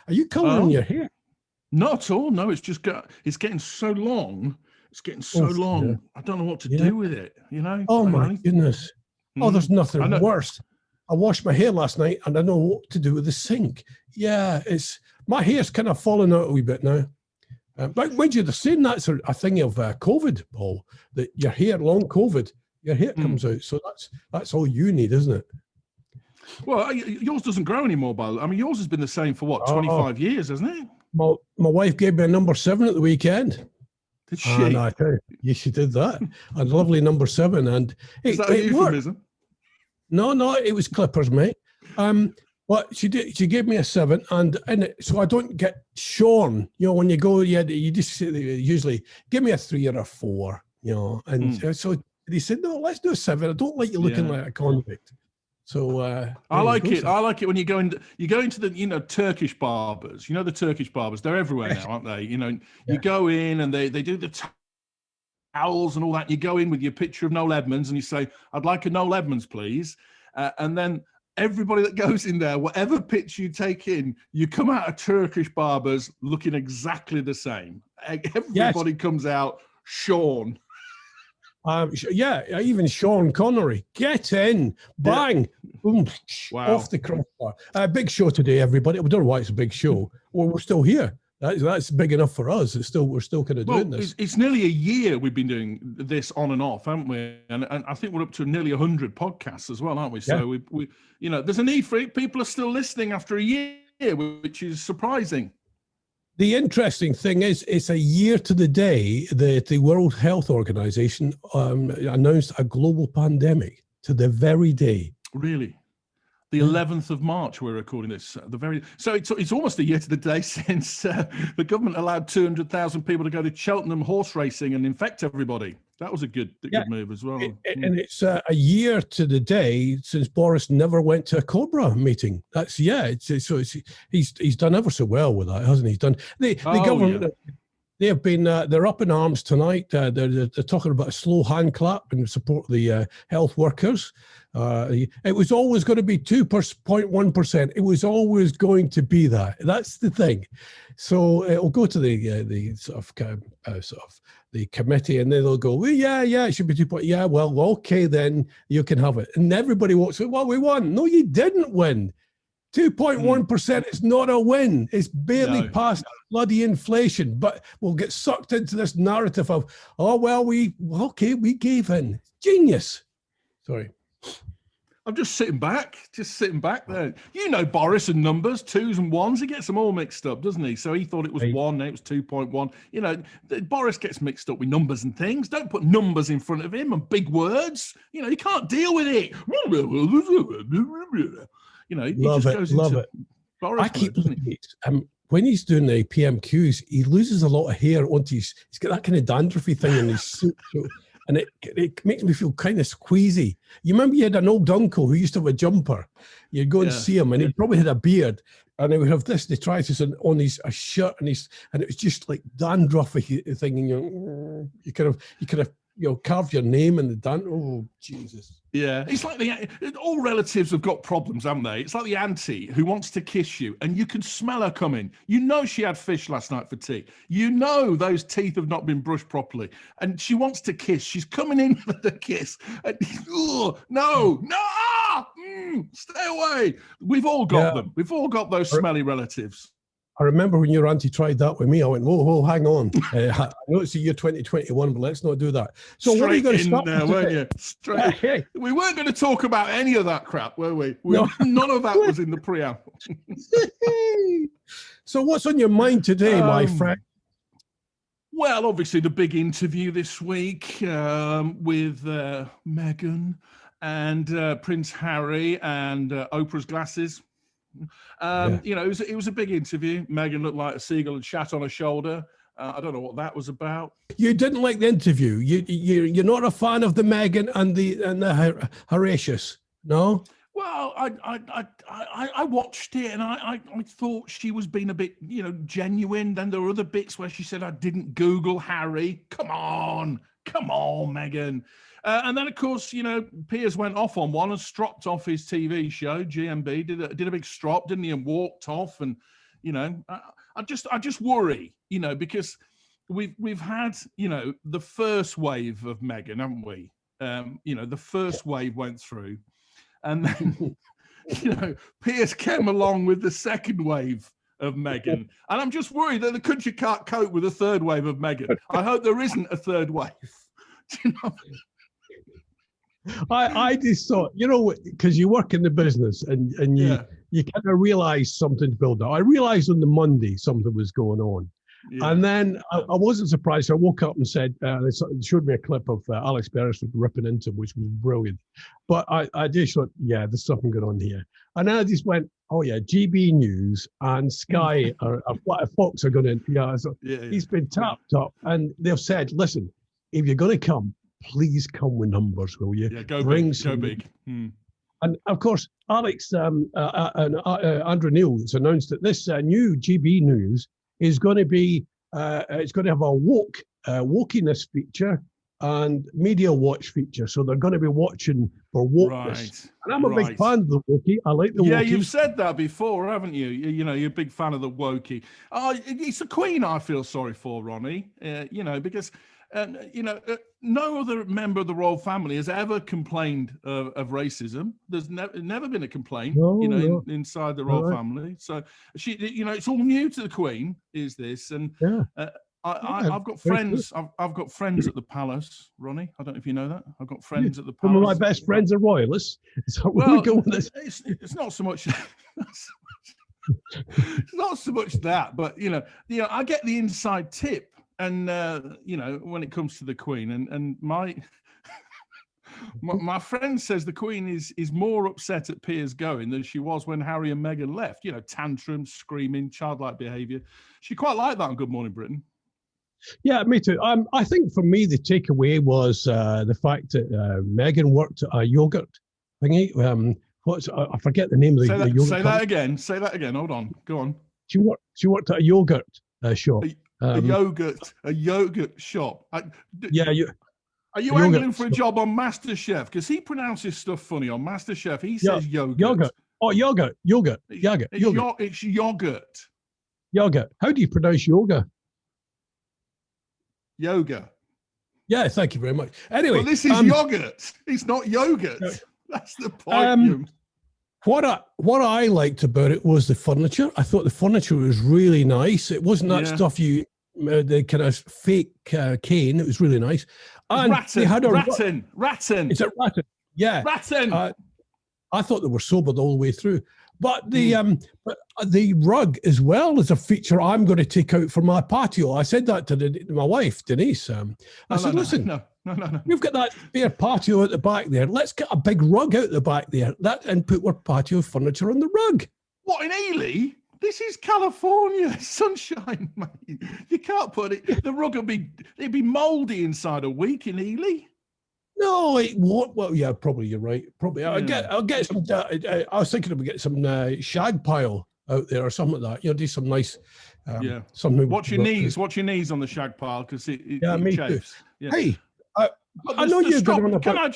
Are you colouring your hair? Not at all. No, it's getting so long. It's getting so long. Yeah. I don't know what to do with it. You know. Oh my goodness. Oh, there's nothing worse. I washed my hair last night, and I know what to do with the sink. Yeah, my hair's kind of falling out a wee bit now. But when you're saying that's a thing of COVID, Paul, that your hair, long COVID, your hair comes out. So that's all you need, isn't it? Well, yours doesn't grow anymore, Bo. I mean, yours has been the same for what, 25 years, hasn't it? My wife gave me a number 7 at the weekend. Did she? And I tell you, yes, she did that. A lovely number 7, and is that a euphemism? No, it was clippers, mate. But she did. She gave me a 7, and so I don't get shorn. You know, when you go, you just usually give me a 3 or a 4. You know, and so he said, no, let's do a 7. I don't like you looking like a convict. So I like it. I like it when you go into the Turkish barbers. You know the Turkish barbers. They're everywhere now, aren't they? You know, you go in and they do the towels and all that. You go in with your picture of Noel Edmonds and you say, "I'd like a Noel Edmonds, please," and then everybody that goes in there, whatever picture you take in, you come out of Turkish barbers looking exactly the same. Everybody comes out shorn. Even Sean Connery. Get in, bang, boom, off the crossbar. Big show today, everybody. We don't know why it's a big show. Well, we're still here. That's big enough for us. We're still kind of doing this. It's nearly a year we've been doing this on and off, haven't we? And I think we're up to nearly 100 podcasts as well, aren't we? So we there's a need for it. People are still listening after a year, which is surprising. The interesting thing is, it's a year to the day that the World Health Organization announced a global pandemic, to the very day. Really? The 11th of March, we're recording this. So it's almost a year to the day since the government allowed 200,000 people to go to Cheltenham horse racing and infect everybody. That was a good move as well. And it's a year to the day since Boris never went to a Cobra meeting. He's done ever so well with that, hasn't he? He's done the government. Yeah. They have been. They're up in arms tonight. They're talking about a slow hand clap in support of the health workers. It was always going to be 2.1%. It was always going to be that. That's the thing. So it'll go to the sort of the committee, and then they'll go, well, it should be 2. Yeah, well, okay, then you can have it. And everybody walks. Well, we won. No, you didn't win. 2.1% is not a win. It's barely past bloody inflation, but we'll get sucked into this narrative of, we gave in. Genius. Sorry. I'm just sitting back there. You know Boris and numbers, 2s and 1s. He gets them all mixed up, doesn't he? So he thought it was 1, it was 2.1. You know, Boris gets mixed up with numbers and things. Don't put numbers in front of him and big words. You know, he can't deal with it. You know, he just goes into Boris I keep looking at when he's doing the PMQs, he loses a lot of hair onto he's got that kind of dandruffy thing in his suit. And it makes me feel kind of squeezy. You remember you had an old uncle who used to have a jumper. You'd go and see him, and he probably had a beard, and he would have this detritus on a shirt, and it was just like dandruffy thing, and you could have carve your name in the dandruff. Oh, Jesus. Yeah, it's like all relatives have got problems, haven't they? It's like the auntie who wants to kiss you, and you can smell her coming. You know she had fish last night for tea. You know those teeth have not been brushed properly, and she wants to kiss. She's coming in for the kiss. And, no, stay away. We've all got them. We've all got those smelly relatives. I remember when your auntie tried that with me, I went, whoa, hang on. I know it's the year 2021, but let's not do that. So straight what are you going to start there, weren't you? Straight. We weren't going to talk about any of that crap, were we? No. None of that was in the preamble. So what's on your mind today, my friend? Well, obviously the big interview this week with Meghan and Prince Harry and Oprah's glasses. You know, it was a big interview. Meghan looked like a seagull had shat on her shoulder. I don't know what that was about. You didn't like the interview. You're not a fan of the Meghan and the Horatius, no? Well, I watched it and I thought she was being a bit, genuine. Then there were other bits where she said, I didn't Google Harry. Come on, Meghan. And then, of course, Piers went off on one and stropped off his TV show, GMB, did a big strop, didn't he, and walked off. And, You know, I just worry, you know, because we've had, you know, the first wave of Meghan, haven't we? You know, the first wave went through, and then, you know, Piers came along with the second wave of Meghan, and I'm just worried that the country can't cope with a third wave of Meghan. I hope there isn't a third wave. Do you know? I just thought, you know, because you work in the business and you kind of realize something's building up. I realized on the Monday something was going on. Yeah. And then I wasn't surprised. I woke up and said, they showed me a clip of Alex Beresford ripping into him, which was brilliant. But I just thought, yeah, there's something going on here. And then I just went, oh yeah, GB News and Sky or Fox are going to, he's been tapped up. And they've said, listen, if you're going to come, please come with numbers, will you? Yeah, go big. And of course, Alex and Andrew Neil has announced that this new GB News is going to be, it's going to have a wokeness feature and media watch feature. So they're going to be watching for wokeness. Right. And I'm a big fan of the wokey. I like the wokey. Yeah, you've said that before, haven't you? You know, you're a big fan of the wokey. Oh, it's the Queen I feel sorry for, Ronnie. You know, because... you know, no other member of the royal family has ever complained of racism. There's never been a complaint, inside the royal family. So she, you know, it's all new to the Queen. Is this? And I've got friends. I've got friends at the palace, Ronnie. I don't know if you know that. I've got friends at the palace. Some of my best friends are royalists. So well, it's not so much. It's not so much that, but you know, I get the inside tip. And you know, when it comes to the Queen, and my friend says the Queen is more upset at Piers going than she was when Harry and Meghan left. You know, tantrums, screaming, childlike behaviour. She quite liked that on Good Morning Britain. Yeah, me too. I think for me the takeaway was the fact that Meghan worked at a yogurt thingy. I forget the name of the yogurt. Say that again. Say that again. Hold on. Go on. She worked at a yogurt shop. A yogurt shop. Are you angling for a job on MasterChef? Because he pronounces stuff funny on MasterChef. He says yogurt. Yogurt. Oh, yogurt. It's yogurt. Yogurt. How do you pronounce yoga? Yoga. Yeah, thank you very much. Anyway, well, this is yogurt. It's not yogurt. That's the point. What I liked about it was the furniture. I thought the furniture was really nice. It wasn't that stuff the kind of fake cane. It was really nice. And rattan. Is it rattan? Yeah. Rattan. I thought they were sobered all the way through. But the rug as well is a feature I'm going to take out for my patio. I said that to my wife, Denise. I said, listen. No. We've got that bare patio at the back there. Let's get a big rug out the back there. And put our patio furniture on the rug. What, in Ely? This is California, sunshine, mate. You can't put it. The rug it'd be mouldy inside a week in Ely. No, it won't. Well, yeah, probably you're right. Probably I'll get some. I was thinking of getting some shag pile out there or something like that. You know, do some nice. Something. Watch your knees. Watch your knees on the shag pile because it me chafes. too. Yeah. Hey. I know you're going to. Can I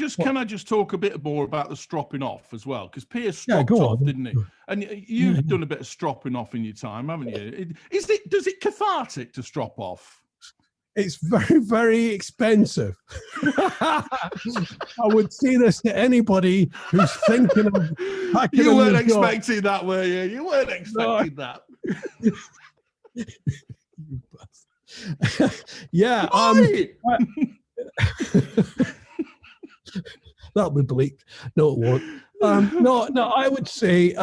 just talk a bit more about the stropping off as well? Because Piers stropped off, didn't he? And you've done a bit of stropping off in your time, haven't you? Does it cathartic to strop off? It's very, very expensive. I would say this to anybody who's thinking of packing. You weren't expecting that, were you? You weren't expecting that. Yeah. That'll be bleak. No, it won't. No, I would say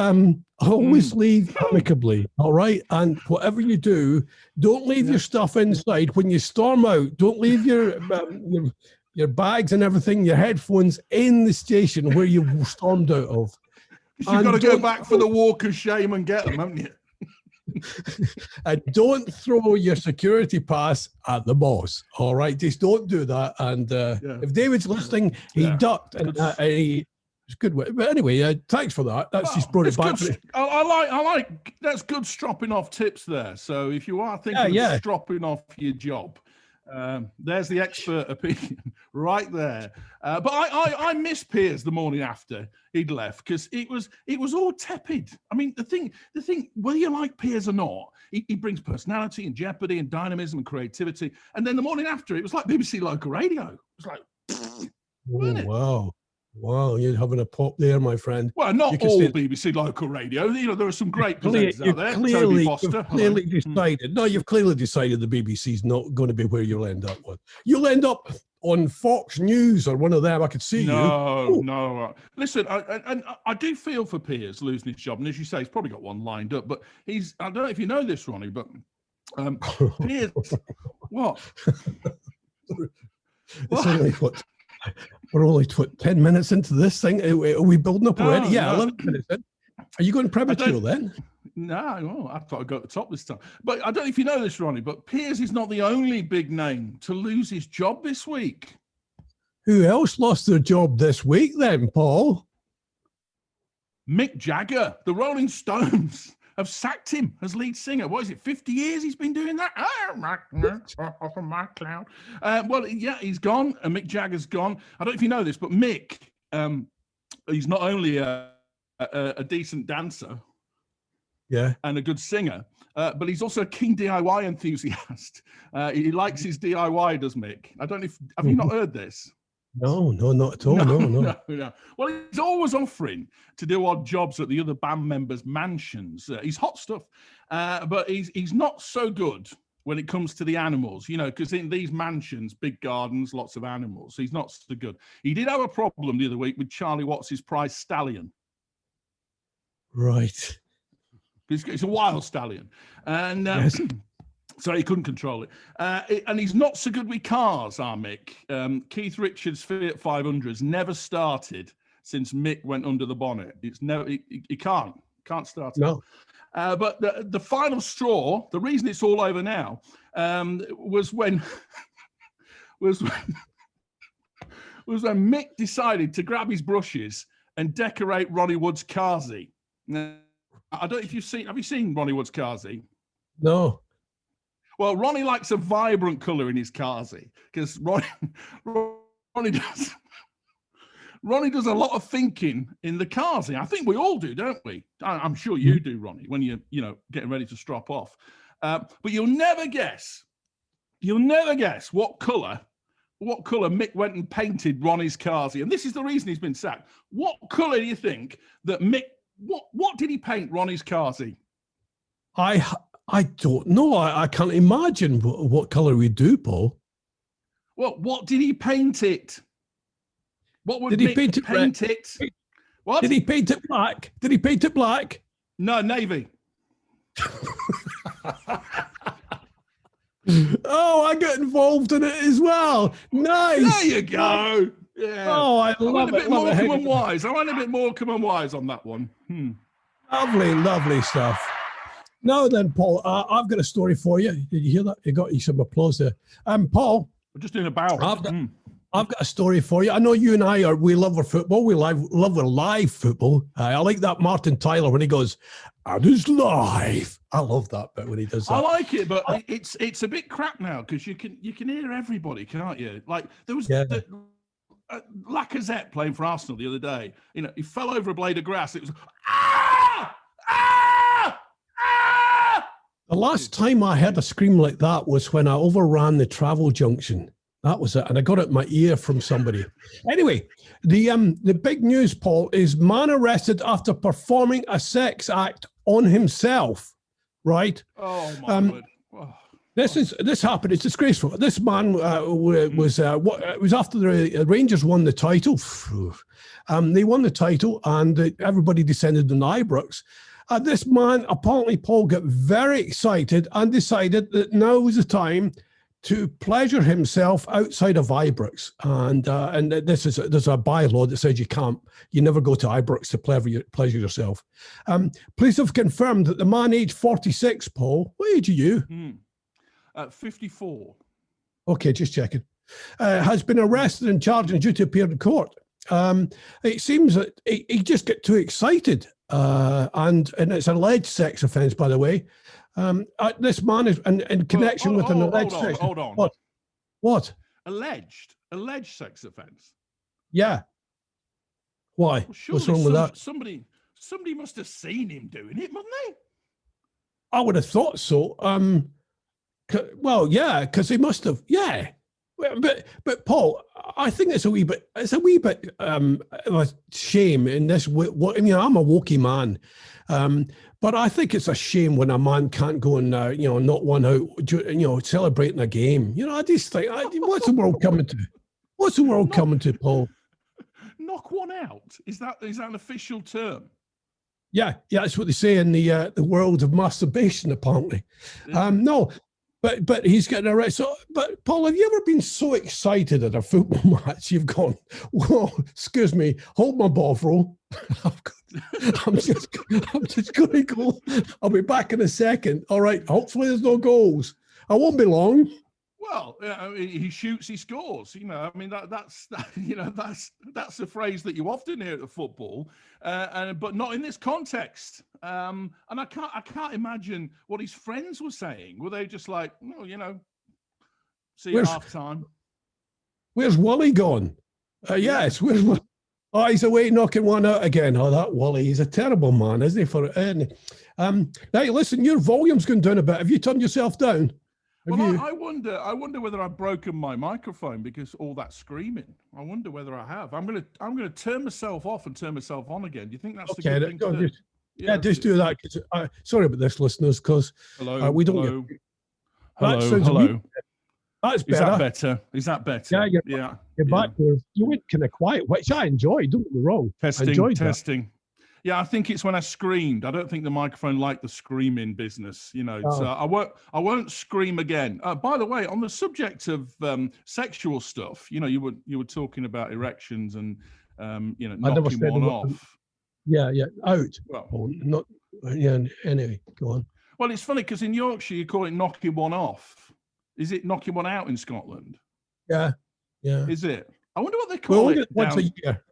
always leave amicably, all right? And whatever you do, don't leave your stuff inside. When you storm out, don't leave your bags and everything, your headphones in the station where you stormed out of. You've got to go back for the walk of shame and get them, haven't you? And don't throw your security pass at the boss. All right, just don't do that. And if David's listening, he ducked, and it's good. But anyway, thanks for that. That's just brought it back. I like that's good stropping off tips there. So if you are thinking of stropping off your job, there's the expert opinion. right there. But I miss Piers the morning after he'd left, because it was all tepid. I mean, the thing, whether you like Piers or not, he brings personality and jeopardy and dynamism and creativity. And then the morning after, it was like BBC local radio. It was like, oh, wow, you're having a pop there, my friend. Well, not all BBC local radio. You know, there are some great presenters out there. Toby Foster. Clearly decided. No, you've clearly decided the BBC's not going to be where you'll end up with. You'll end up on Fox News or one of them. I could see you. No. Listen, I do feel for Piers losing his job, and as you say, he's probably got one lined up. But I don't know if you know this, Ronnie, but Piers, what? It's only what? We're only 10 minutes into this thing. Are we building up already? Yeah, 11 minutes in. Are you going premature then? No, I thought I'd go at the top this time. But I don't know if you know this, Ronnie, but Piers is not the only big name to lose his job this week. Who else lost their job this week then, Paul? Mick Jagger. The Rolling Stones have sacked him as lead singer. What is it, 50 years he's been doing that? Off of my cloud. Well, yeah, he's gone, and Mick Jagger's gone. I don't know if you know this, but Mick, he's not only a decent dancer, and a good singer, but he's also a keen DIY enthusiast. He likes his DIY, does Mick? I don't know if, have you not heard this? No, not at all. No. Well, he's always offering to do odd jobs at the other band members' mansions. He's hot stuff, but he's not so good when it comes to the animals, you know, because in these mansions, big gardens, lots of animals, he's not so good. He did have a problem the other week with Charlie Watts' prize stallion. Right. It's a wild stallion. And yes. so he couldn't control it. And he's not so good with cars, our Mick. Keith Richards' Fiat 500's never started since Mick went under the bonnet. It's never, he can't start it. No. But the final straw, the reason it's all over now, was when Mick decided to grab his brushes and decorate Ronnie Wood's Karzi. Now, I don't know if have you seen Ronnie Wood's Karzi? No. Well, Ronnie likes a vibrant colour in his Karzi, because Ronnie does a lot of thinking in the Karzi. I think we all do, don't we? I'm sure you do, Ronnie, when you're getting ready to strop off. But you'll never guess what colour Mick went and painted Ronnie's Karzi. And this is the reason he's been sacked. What colour do you think that Mick, what did he paint Ronnie's Karzi? I don't know. I can't imagine what colour we do, Paul. Well, what did he paint it? What would did he Mick paint it? What? Did he paint it black? Did he paint it black? No, navy. Oh, I got involved in it as well. Nice. There you go. Yeah. Oh, I love it. I went a bit more Morecambe and Wise on that one. Lovely stuff. Now then, Paul, I've got a story for you. Did you hear that? You got some applause there. Paul. We're just doing a bow. I've got a story for you. I know you and we love our football. We love our live football. I like that Martin Tyler when he goes, "And it's live." I love that bit when he does that. I like it, but it's a bit crap now, because you can hear everybody, can't you? Like there was Lacazette playing for Arsenal the other day. You know, he fell over a blade of grass. It was The last time I heard a scream like that was when I overran the travel junction. That was it, and I got it in my ear from somebody. Anyway, the big news, Paul, is man arrested after performing a sex act on himself. Right? Oh my God! Oh. This happened. It's disgraceful. This man was after the Rangers won the title. They won the title, and everybody descended on Ibrox. This man, apparently, Paul, got very excited and decided that now was the time to pleasure himself outside of Ibrox. And there's a bylaw that says you never go to Ibrox to pleasure yourself. Police have confirmed that the man, aged 46, Paul, what age are you? 54. Okay, just checking. Has been arrested and charged and due to appear in court. It seems that he just got too excited. And it's an alleged sex offence, by the way. This man is in connection with an alleged sex. Hold on. What? Alleged? alleged sex offence. Yeah. Why? Well, What's wrong with that? Somebody must have seen him doing it, mustn't they? I would have thought so. Well, yeah, because he must have. Yeah, but Paul, I think it's a wee bit of a shame in this. What I mean, I'm a wokey man, but I think it's a shame when a man can't go and knock one out, celebrating a game. I just think, what's the world coming to? What's the world coming to, Paul? Knock one out. Is that an official term? Yeah, that's what they say in the world of masturbation, apparently. No, but he's getting arrested. So, but Paul, have you ever been so excited at a football match you've gone, whoa, excuse me, hold my ball, I'm just going to go. I'll be back in a second. All right, hopefully there's no goals. I won't be long. Well, he shoots, he scores. I mean that's a phrase that you often hear at the football, but not in this context. And I can't imagine what his friends were saying. Were they just like, see you at half time? Where's Wally gone? Yes, where's Wally? Oh, he's away knocking one out again. Oh, that Wally, he's a terrible man, isn't he? Hey, listen, your volume's going down a bit. Have you turned yourself down? Well, I wonder whether I've broken my microphone because all that screaming. I wonder whether I have. I'm gonna turn myself off and turn myself on again. Do you think that's the good thing to do? Just do that. Sorry about this, listeners, because we don't. Hello. That's better. Is that better? Yeah. You're back. You went kind of quiet, which I enjoyed. Don't get me wrong. Testing. Yeah, I think it's when I screamed. I don't think the microphone liked the screaming business, So I won't scream again. By the way, on the subject of sexual stuff, you were talking about erections and knocking one off. Yeah, out. Well, not. Yeah. Anyway, go on. Well, it's funny because in Yorkshire you call it knocking one off. Is it knocking one out in Scotland? Yeah. Is it? I wonder what they call it. Once a year.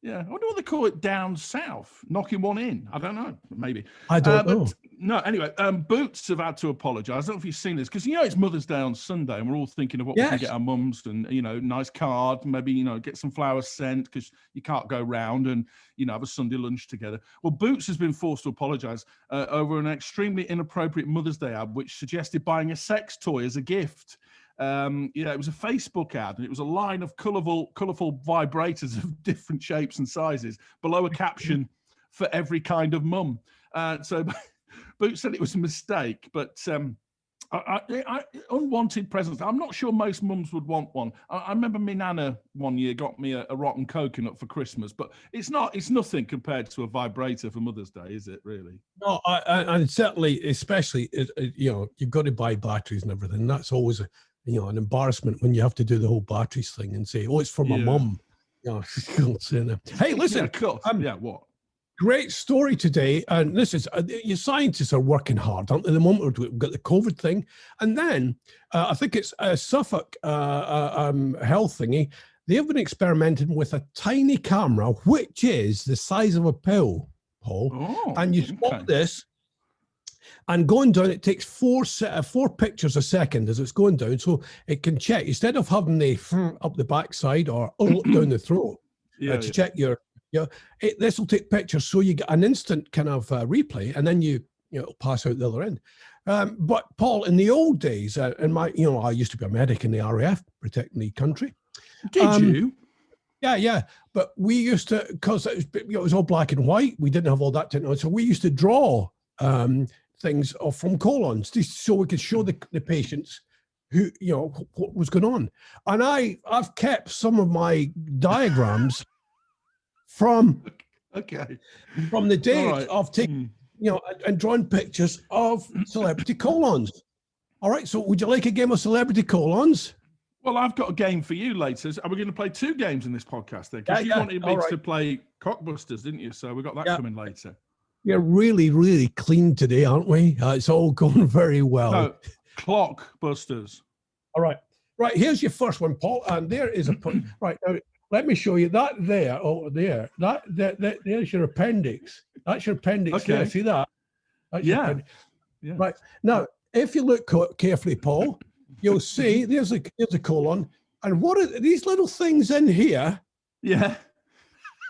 Yeah, I wonder what they call it down south. Knocking one in. I don't know. Maybe. I don't know. No, anyway, Boots have had to apologise. I don't know if you've seen this, because it's Mother's Day on Sunday, and we're all thinking of what we can get our mums, and nice card, maybe get some flowers sent because you can't go round, and have a Sunday lunch together. Well, Boots has been forced to apologise over an extremely inappropriate Mother's Day ad, which suggested buying a sex toy as a gift. It was a Facebook ad, and it was a line of colourful vibrators of different shapes and sizes below a caption for every kind of mum. So Boots said it was a mistake, but unwanted presents. I'm not sure most mums would want one. I remember my nana one year got me a rotten coconut for Christmas, but it's nothing compared to a vibrator for Mother's Day, is it really? No, and certainly, especially, you've got to buy batteries and everything. That's always an embarrassment when you have to do the whole batteries thing and say, "Oh, it's for my mum." Hey, listen. What? Great story today, and this is your scientists are working hard, aren't they? At the moment we've got the COVID thing, and then I think it's Suffolk health thingy. They've been experimenting with a tiny camera, which is the size of a pill, Paul, and you spot this. And going down, it takes four pictures a second as it's going down, so it can check instead of having the up the backside or down the throat to check your. This will take pictures, so you get an instant kind of replay, and then you pass out the other end. But Paul, in the old days, I used to be a medic in the RAF protecting the country. Did you? Yeah. But we used to, because it was all black and white. We didn't have all that technology, so we used to draw things from colons so we could show the patients who what was going on. And I've kept some of my diagrams from the days of taking and drawing pictures of celebrity colons. All right, so would you like a game of celebrity colons? Well, I've got a game for you later. Are we going to play 2 games in this podcast then? Because you wanted me to play Cockbusters, didn't you? So we've got that coming later. We're really, really clean today, aren't we? It's all going very well. No, Clockbusters. All right. Right, here's your first one, Paul. And there is a... right, now, let me show you that there. Oh, there. There's your appendix. That's your appendix. Okay. There. See that? That's your appendix. Yeah. Right. Now, if you look carefully, Paul, you'll see there's a colon. And what are these little things in here? Yeah.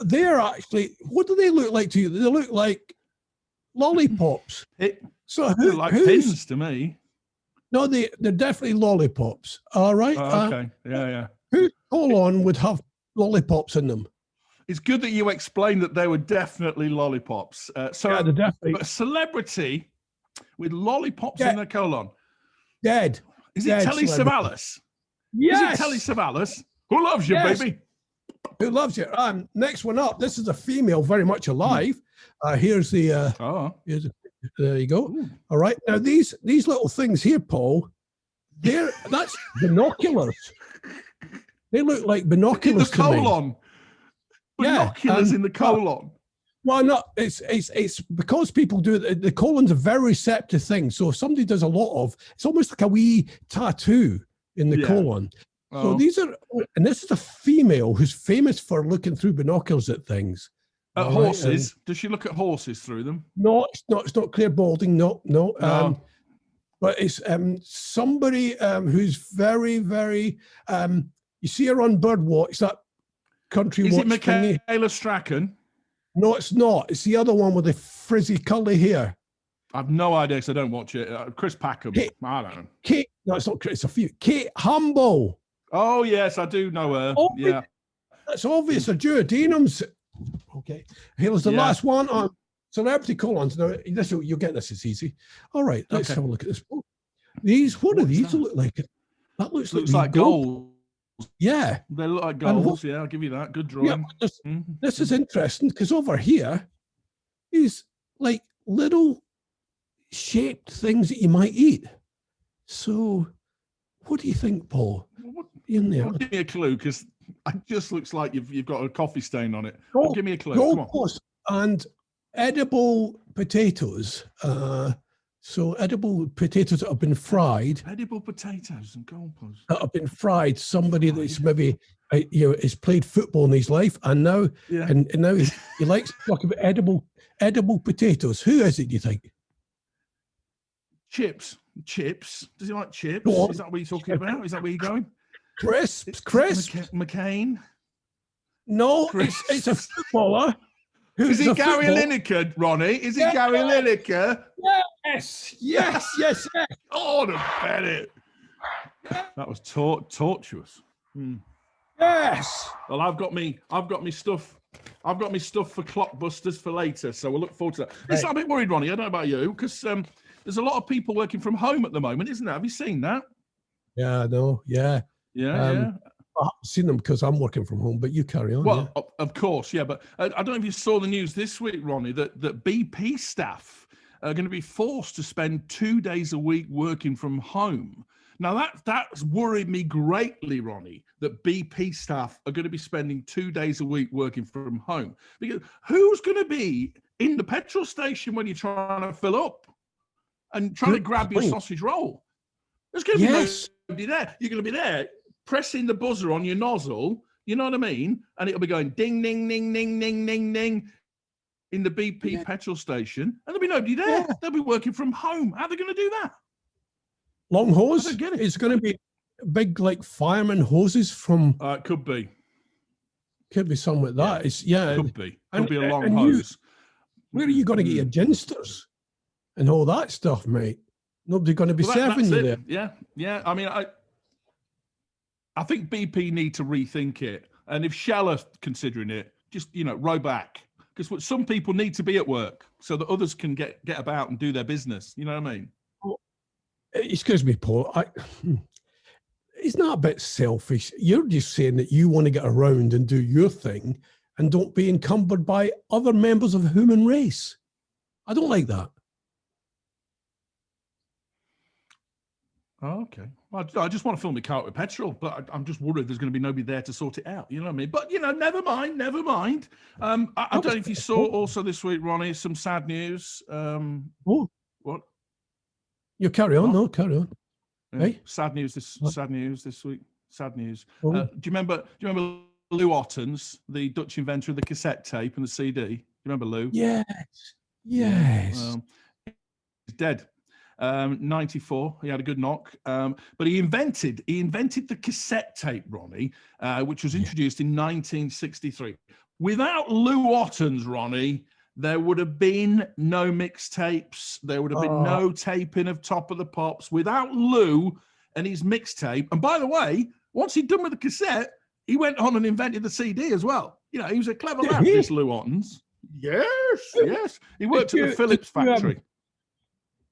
They're actually, what do they look like to you? They look like lollipops. So who's like pins to me? No, they're definitely lollipops. All right. Oh, okay. Yeah. Whose colon would have lollipops in them? It's good that you explained that they were definitely lollipops. Yeah, they're definitely. But a celebrity with lollipops in their colon. Dead. Is it Telly Savalas? Yes. Is it Telly Savalas? Who loves you, baby? Who loves you? Next one up. This is a female, very much alive. Here's the. There you go. Ooh. All right. Now these little things here, Paul. That's binoculars. They look like binoculars in the colon. Binoculars in the colon. Well, no, it's because people do it. The colon's a very receptive thing. So if somebody does a lot of, it's almost like a wee tattoo in the colon. So these are, and this is a female who's famous for looking through binoculars at things. At horses? Does she look at horses through them? No, it's not clear balding. No. But it's somebody who's very, very. You see her on Birdwatch, that country watch. Is it Michaela Strachan? No, it's not. It's the other one with the frizzy curly hair. I've no idea because I don't watch it. Chris Packham. I don't know. Kate. No, it's not Chris. It's a few. Kate Humble. Oh yes, I do know her. Yeah, that's obvious. A duodenum's. Okay. Here's the last one on celebrity colons. Now, you'll get this. It's easy. All right. Let's have a look at this. What do these look like? That looks like gold. Yeah. They look like goals. Yeah, I'll give you that. Good drawing. Yeah, this is interesting because over here is like little shaped things that you might eat. So what do you think, Paul? In there? Give me a clue because it just looks like you've got a coffee stain on it. Give me a clue. Goalposts and edible potatoes. So edible potatoes that have been fried. Edible potatoes and goalposts that have been fried. Somebody that's maybe has played football in his life, and now and now he likes to talk about edible potatoes. Who is it? Do you think? Chips. Does he like chips? Is that what you're talking about? Is that where you're going? Crisps. McCain. No, it's a footballer. Is it Gary Lineker, Ronnie? Is it Gary Lineker? Yes. Oh, to bet it. That was tortuous. Yes. Well, I've got me stuff. I've got me stuff for Clockbusters for later, so we'll look forward to that. Right. I'm a bit worried, Ronnie. I don't know about you, because there's a lot of people working from home at the moment, isn't there? Have you seen that? Yeah, no, yeah. I haven't seen them because I'm working from home, but you carry on. Well, of course, yeah. But I don't know if you saw the news this week, Ronnie, that BP staff are going to be forced to spend 2 days a week working from home. Now, that's worried me greatly, Ronnie, that BP staff are going to be spending 2 days a week working from home. Because who's going to be in the petrol station when you're trying to fill up and trying to grab your sausage roll? There's going to be nobody there. You're going to be there pressing the buzzer on your nozzle, you know what I mean? And it'll be going ding, ding, ding, ding, ding, ding, ding in the BP petrol station. And there'll be nobody there. Yeah. They'll be working from home. How are they going to do that? Long hose? It's going to be big, like fireman hoses from... It could be. Could be something like that. It could be. Could be a long hose. Where are you going to get your ginsters and all that stuff, mate? Nobody's going to be serving you there. Yeah. I mean, I think BP need to rethink it. And if Shell are considering it, just, row back. Because some people need to be at work so that others can get about and do their business. You know what I mean? Excuse me, Paul. It's not a bit selfish. You're just saying that you want to get around and do your thing and don't be encumbered by other members of the human race. I don't like that. Oh, okay. Well, I just want to fill my car with petrol, but I'm just worried there's going to be nobody there to sort it out. You know what I mean? But, never mind. I don't know if you saw also this week, Ronnie, some sad news. What? You carry on. No, carry on. Yeah. Hey? Sad news this week. Sad news. Oh. Do you remember Lou Ottens, the Dutch inventor of the cassette tape and the CD? Do you remember Lou? Yes. Yes. He's dead. 94. He had a good knock. But he invented the cassette tape, Ronnie, which was introduced in 1963. Without Lou Otton's, Ronnie, there would have been no mixtapes. There would have been no taping of Top of the Pops. Without Lou and his mixtape. And by the way, once he'd done with the cassette, he went on and invented the CD as well. You know, he was a clever lad, this Lou Ottens. Yes. He worked at the Philips factory.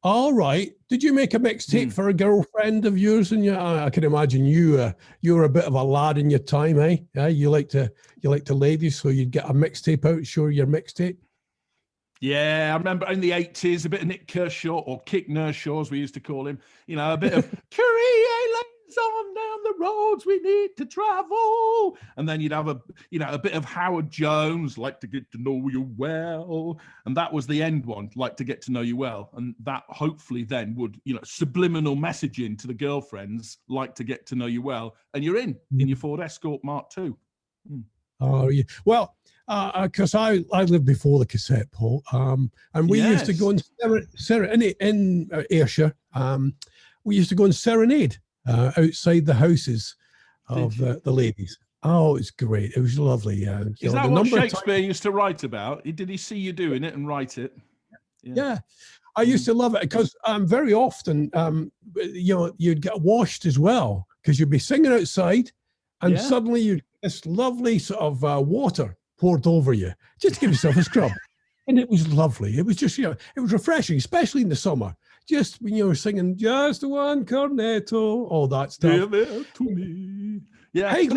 All right. Did you make a mixtape for a girlfriend of yours? And I can imagine you were a bit of a lad in your time, eh? Yeah, you like to ladies, so you'd get a mixtape out, show your mixtape. Yeah, I remember in the 80s, a bit of Nick Kershaw, or Kick Nershaw, as we used to call him. You know, a bit of Kyrie lanes on down the roads we need to travel. And then you'd have a bit of Howard Jones, like to get to know you well. And that was the end one, like to get to know you well. And that hopefully then would, subliminal messaging to the girlfriends, like to get to know you well. And you're in your Ford Escort Mark II. Oh, yeah. Well, because I lived before the cassette, Paul, and we used to go and in Ayrshire. We used to go and serenade outside the houses of the ladies. Oh, it's great. It was lovely. Yeah. Is that what Shakespeare used to write about? Did he see you doing it and write it? Yeah. I used to love it because very often, you'd get washed as well because you'd be singing outside, and suddenly you'd this lovely sort of water poured over you just to give yourself a scrub. And it was lovely. It was just, it was refreshing, especially in the summer. Just when you were singing just one cornetto, all that stuff. Give it to me. Yeah, hey,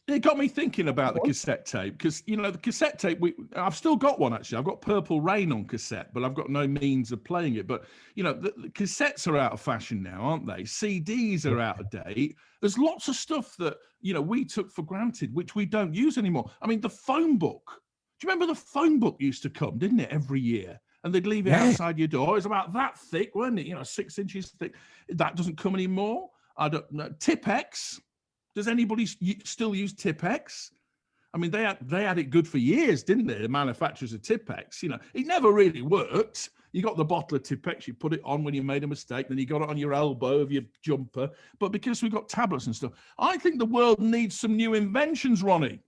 it got me thinking about the cassette tape because, the cassette tape, I've still got one, actually. I've got Purple Rain on cassette, but I've got no means of playing it. But, the cassettes are out of fashion now, aren't they? CDs are out of date. There's lots of stuff that, we took for granted, which we don't use anymore. I mean, the phone book. Do you remember the phone book used to come, didn't it, every year? And they'd leave it outside your door. It was about that thick, wasn't it? 6 inches thick. That doesn't come anymore. I don't know. Tipex. Does anybody still use Tipex? I mean, they had it good for years, didn't they? The manufacturers of Tipex. It never really worked. You got the bottle of Tipex, you put it on when you made a mistake, then you got it on your elbow of your jumper. But because we've got tablets and stuff, I think the world needs some new inventions, Ronnie.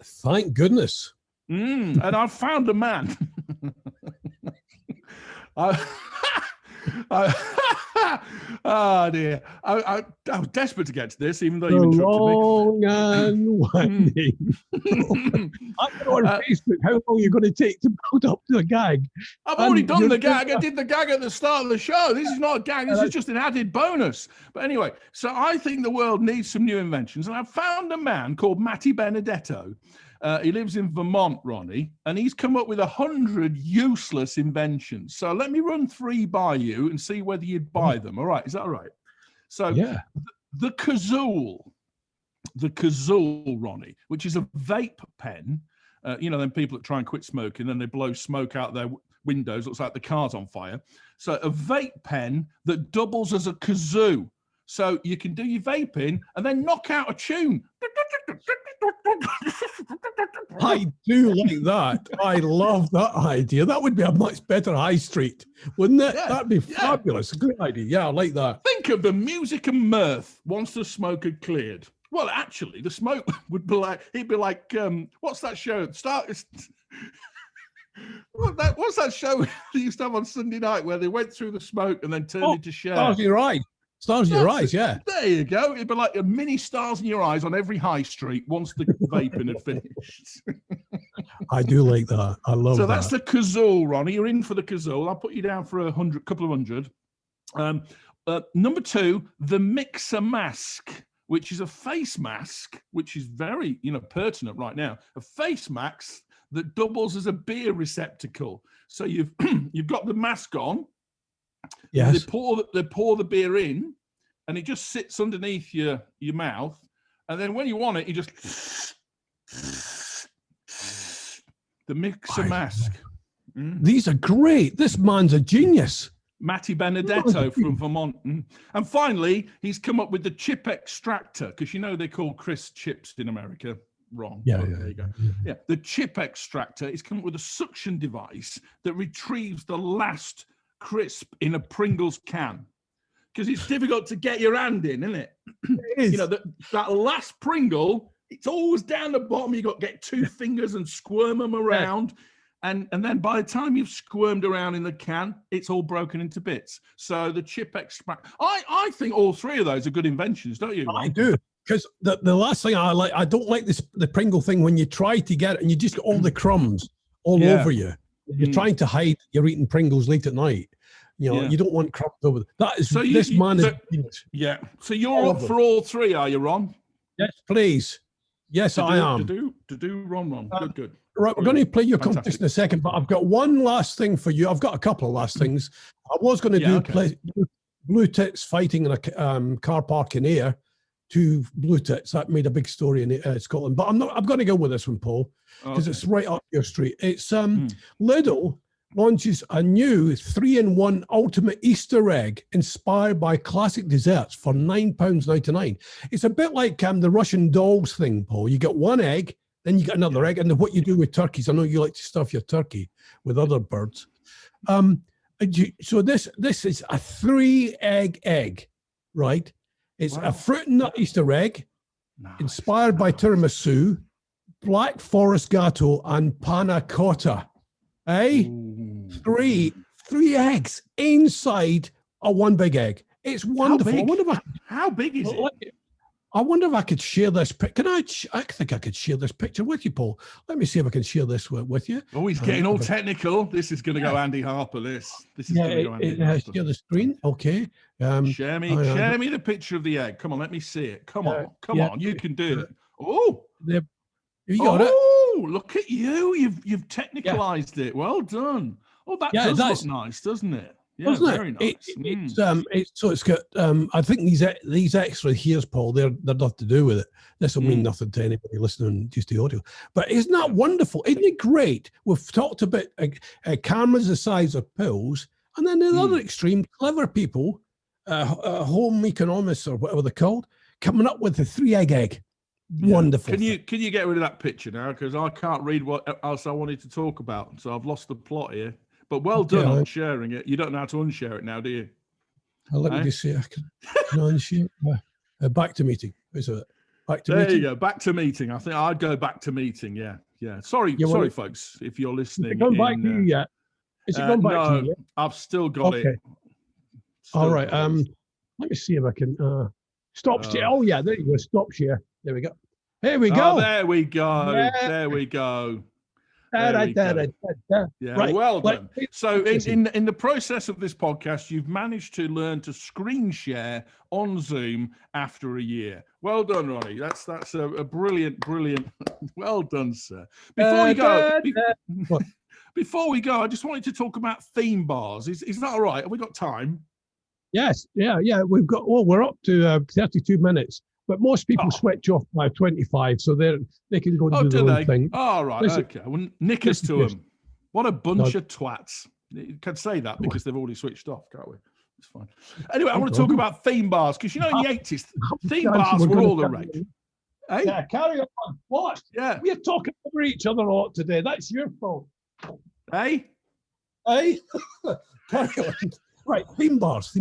Thank goodness. And I've found a man. Oh dear! I was desperate to get to this, even though you interrupted me. Long and winding. I don't know on Facebook how long you're going to take to build up to the gag. I've already done the gag. I did the gag at the start of the show. This is not a gag. This is just an added bonus. But anyway, so I think the world needs some new inventions, and I've found a man called Matty Benedetto. He lives in Vermont, Ronnie, and he's come up with 100 useless inventions. So let me run 3 by you and see whether you'd buy them. All right, is that all right? So the Kazoo, Ronnie, which is a vape pen. Then people that try and quit smoking, then they blow smoke out their windows. Looks like the car's on fire. So a vape pen that doubles as a kazoo. So you can do your vaping and then knock out a tune. I do like that. I love that idea. That would be a much better high street, wouldn't it? Yeah, that'd be fabulous. A great idea. Yeah, I like that. Think of the music and mirth once the smoke had cleared. Well, actually, the smoke would be like, what's that show? What's that show they used to have on Sunday night where they went through the smoke and then turned into Cher? Stars in Your Eyes. Stars in Your Eyes, yeah. There you go. It'd be like a mini Stars in Your Eyes on every high street once the vaping had finished. I do like that. I love that. So that's the Kazoo, Ronnie. You're in for the Kazoo. I'll put you down for couple of hundred. Number 2, the Mixer Mask, which is a face mask, which is very, pertinent right now. A face mask that doubles as a beer receptacle. So you've got the mask on. Yes. They pour the beer in, and it just sits underneath your mouth, and then when you want it, you just the Mixer Mask. These are great. This man's a genius. Matty Benedetto from Vermont. And finally, he's come up with the chip extractor, because they call crisp chips in America. Wrong. There you go. Yeah, the chip extractor is come up with a suction device that retrieves the last crisp in a Pringles can, because it's difficult to get your hand in, isn't it? It is. You know, that last Pringle, it's always down the bottom. You've got to get 2 fingers and squirm them around. And then by the time you've squirmed around in the can, it's all broken into bits. So the chip extract, I think all 3 of those are good inventions, don't you, Ron? I do. Because the last thing I don't like the Pringle thing when you try to get it and you just get all the crumbs all over you. You're trying to hide you're eating Pringles late at night. You know, you don't want crumbs over. That is, this man is genius. Yeah. So you're up for all 3, are you, Ron? Yes, please. Yes, I am. To do, Ron. Good. Right, we're going to play your competition in a second, but I've got one last thing for you. I've got a couple of last things. I was going to play blue tits fighting in a car park in Ayr. 2 blue tits that made a big story in Scotland, but I'm going to go with this one, Paul, because it's right up your street. It's Lidl launches a new 3-in-1 ultimate Easter egg inspired by classic desserts for £9.99. It's a bit like the Russian dolls thing, Paul. You get 1 egg, then you get another egg, and what you do with turkeys. I know you like to stuff your turkey with other birds. So this is a 3-egg egg, right? It's a fruit and nut Easter egg, inspired by tiramisu, Black Forest Gateau, and panna cotta. Three eggs inside a 1 big egg. It's wonderful. How big is it? I wonder if I could share this. I think I could share this picture with you, Paul. Let me see if I can share this with you. Oh, he's getting all technical. This is going to go Andy Harper. This is going to go Andy Harper. Share the screen. Okay. Share me the picture of the egg. Come on, let me see it. Come on. You can do it. Oh, you got it. Oh, look at you. You've technicalized it. Well done. Oh, that does look nice, doesn't it? Yeah, very nice. It's got. I think these extra here's, Paul. They're nothing to do with it. This will mean nothing to anybody listening, just the audio. But isn't that wonderful? Isn't it great? We've talked about cameras the size of pills, and then the other extreme, clever people, home economists or whatever they're called, coming up with the 3-egg egg. Wonderful. Can you get rid of that picture now? Because I can't read what else I wanted to talk about, so I've lost the plot here. But well done on sharing it. You don't know how to unshare it now, do you? Let me just see. I can unshare. Back to meeting. Is it? Back to meeting. There you go. Back to meeting. I think I'd go back to meeting. Yeah. Sorry, folks, if you're listening. Is it gone back to you yet? Is it gone back to you yet? I've still got it. All right. Let me see if I can stop share. Oh yeah, there you go. Stop share. There we go. Here we go. There we go. Yeah. There we go. Yeah, right. Well done. So in the process of this podcast, you've managed to learn to screen share on Zoom after a year. Well done, Ronnie. That's a brilliant. Well done, sir. Before we go, I just wanted to talk about theme bars. Is that all right? Have we got time? Yes. Yeah. We've got. Well, we're up to 32 minutes. But most people switch off by 25, so they can go do their own thing. Oh, right, okay. Well, nick us to them. What a bunch of twats. You can say that because they've already switched off, can't we? It's fine. Anyway, I want to talk about theme bars, because, in the 80s, theme bars were all the rage. Hey? Yeah, carry on. What? Yeah. We're talking over each other a lot today. That's your fault. Hey? Carry on. Right, theme bars.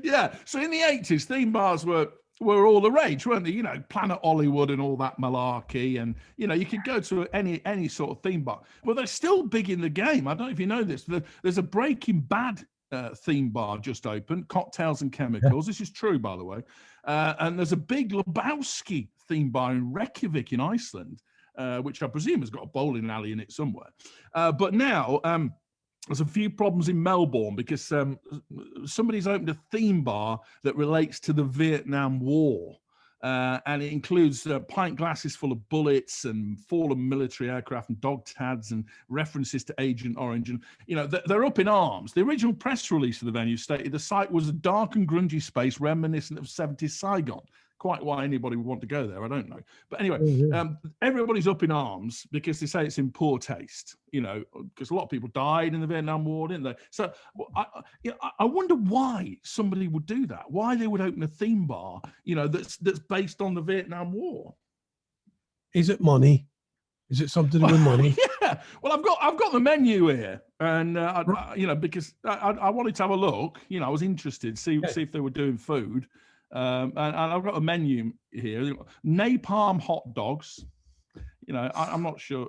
Yeah, so in the 80s, theme bars were all the rage, weren't they? Planet Hollywood and all that malarkey, and you could go to any sort of theme bar. Well, they're still big in the game. I don't know if you know this. There's a Breaking Bad theme bar just opened, Cocktails and Chemicals. This is true, by the way. And there's a big Lebowski theme bar in Reykjavik in Iceland, which I presume has got a bowling alley in it somewhere. But now there's a few problems in Melbourne because somebody's opened a theme bar that relates to the Vietnam War. And it includes pint glasses full of bullets and fallen military aircraft and dog tags and references to Agent Orange. And, they're up in arms. The original press release of the venue stated the site was a dark and grungy space reminiscent of 70s Saigon. Quite why anybody would want to go there, I don't know. But anyway, everybody's up in arms because they say it's in poor taste, because a lot of people died in the Vietnam War, didn't they? So I wonder why somebody would do that, why they would open a theme bar, that's based on the Vietnam War. Is it money? Is it something to do with money? Yeah. Well, I've got the menu here, and because I wanted to have a look. I was interested, see if they were doing food, and I've got a menu here. Napalm hot dogs. I'm not sure.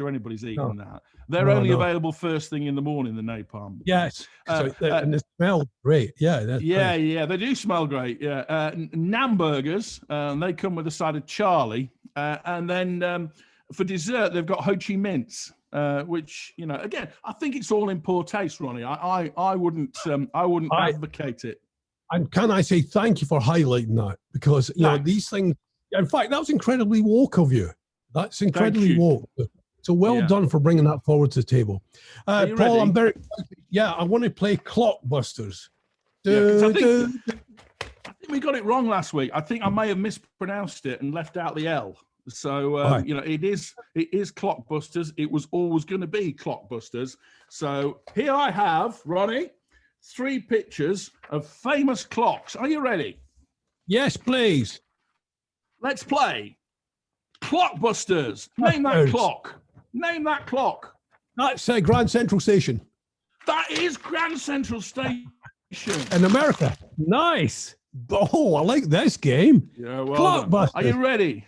Anybody's eating that. They're only available first thing in the morning. The napalm. Yes, and they smell great. Yeah, they do smell great. Yeah, Nam burgers. They come with a side of Charlie, and then for dessert they've got ho chi mints, which again I think it's all in poor taste, Ronnie. I wouldn't advocate it. And can I say thank you for highlighting that, because these things. In fact, that was incredibly woke of you. That's incredibly woke. So well done for bringing that forward to the table. Paul, ready? I'm very excited. Yeah, I want to play Clockbusters. I think we got it wrong last week. I think I may have mispronounced it and left out the L. So, it is Clockbusters. It was always going to be Clockbusters. So here I have, Ronnie, 3 pictures of famous clocks. Are you ready? Yes, please. Let's play. Clockbusters. Name that clock. Name that clock. That's Grand Central Station. That is Grand Central Station. In America. Nice. Oh, I like this game. Yeah, well done. Are you ready?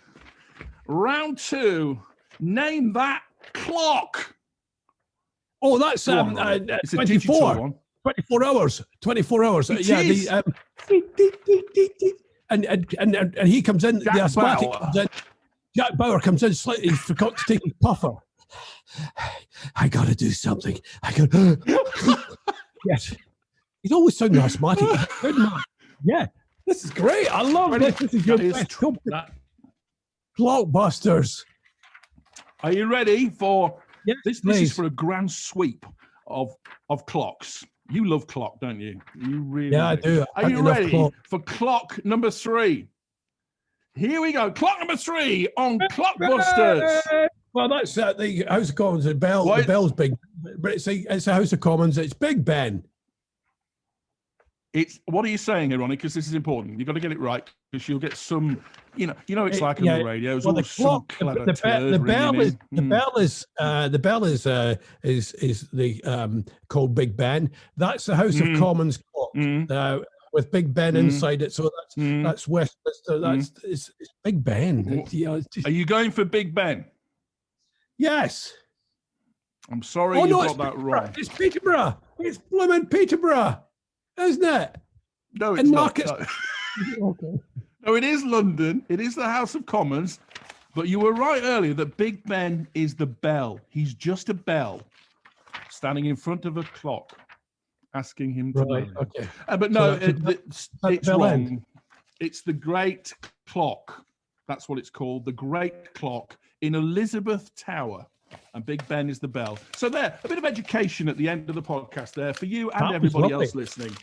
Round 2. Name that clock. Oh, that's it's 24. 24 hours. 24 hours. And he comes in. The asthmatic comes in. Jack Bauer comes in slightly. He forgot to take his puffer. I got to do something. Yes. He's always sounding asthmatic. Good man. Yeah. This is great. I love this. This is good. Clockbusters. Are you ready for this? This is for a grand sweep of clocks. You love clock, don't you? You really I do. Are you ready for clock number 3? Here we go. Clock number 3 on Clockbusters. Well, that's the House of Commons. The bell's big, but it's a House of Commons. It's Big Ben. What are you saying here, Ronnie? Because this is important. You've got to get it right, because you'll get some. It's like on the radio. Well, the clock, the bell is called Big Ben. That's the House of Commons clock. With Big Ben inside it, so that's Westminster. It's Big Ben. Are you going for Big Ben? Yes. I'm sorry you got that wrong. It's Peterborough. It's blooming Peterborough, isn't it? No, it's not. Okay. No, it is London. It is the House of Commons. But you were right earlier that Big Ben is the bell. He's just a bell standing in front of a clock, asking him to right. Okay. But no, it's wrong. It's the Great Clock. That's what it's called. The Great Clock in Elizabeth Tower. And Big Ben is the bell. So there, a bit of education at the end of the podcast there for you and everybody else listening.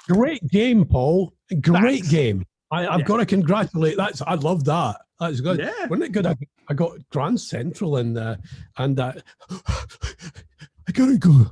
Great game, Paul. Great game. I've got to congratulate. I love that. That's good. Yeah. Wasn't it good? I got Grand Central and I gotta go.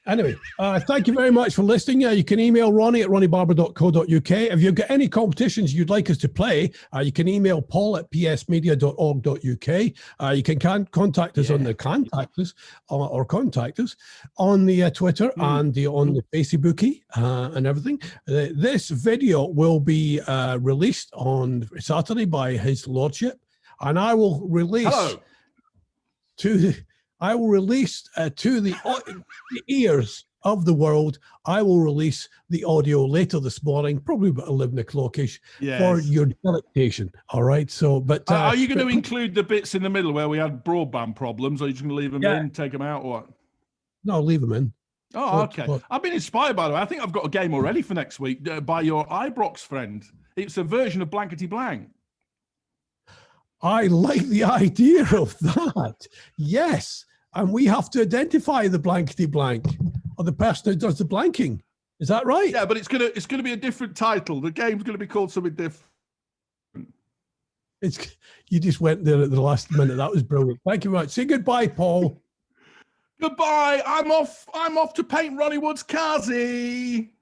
Anyway, thank you very much for listening. You can email Ronnie at ronniebarber.co.uk. If you've got any competitions you'd like us to play, you can email Paul at psmedia.org.uk. You can contact us on the contact us or contact us on the Twitter and on the Facebooky and everything. This video will be released on Saturday by His Lordship, and I will release to the ears of the world. I will release the audio later this morning, probably about 11 o'clock-ish, for your delectation. All right. So, but are you going to include the bits in the middle where we had broadband problems, or are you just going to leave them in, take them out, or what? No, leave them in. Oh, okay. I've been inspired, by the way. I think I've got a game already for next week by your Ibrox friend. It's a version of Blankety Blank. I like the idea of that. Yes. And we have to identify the blankety blank, or the person who does the blanking. Is that right? Yeah, but it's gonna be a different title. The game's gonna be called something different. You just went there at the last minute. That was brilliant. Thank you very much. Say goodbye, Paul. Goodbye. I'm off to paint Ronnie Wood's Karzi.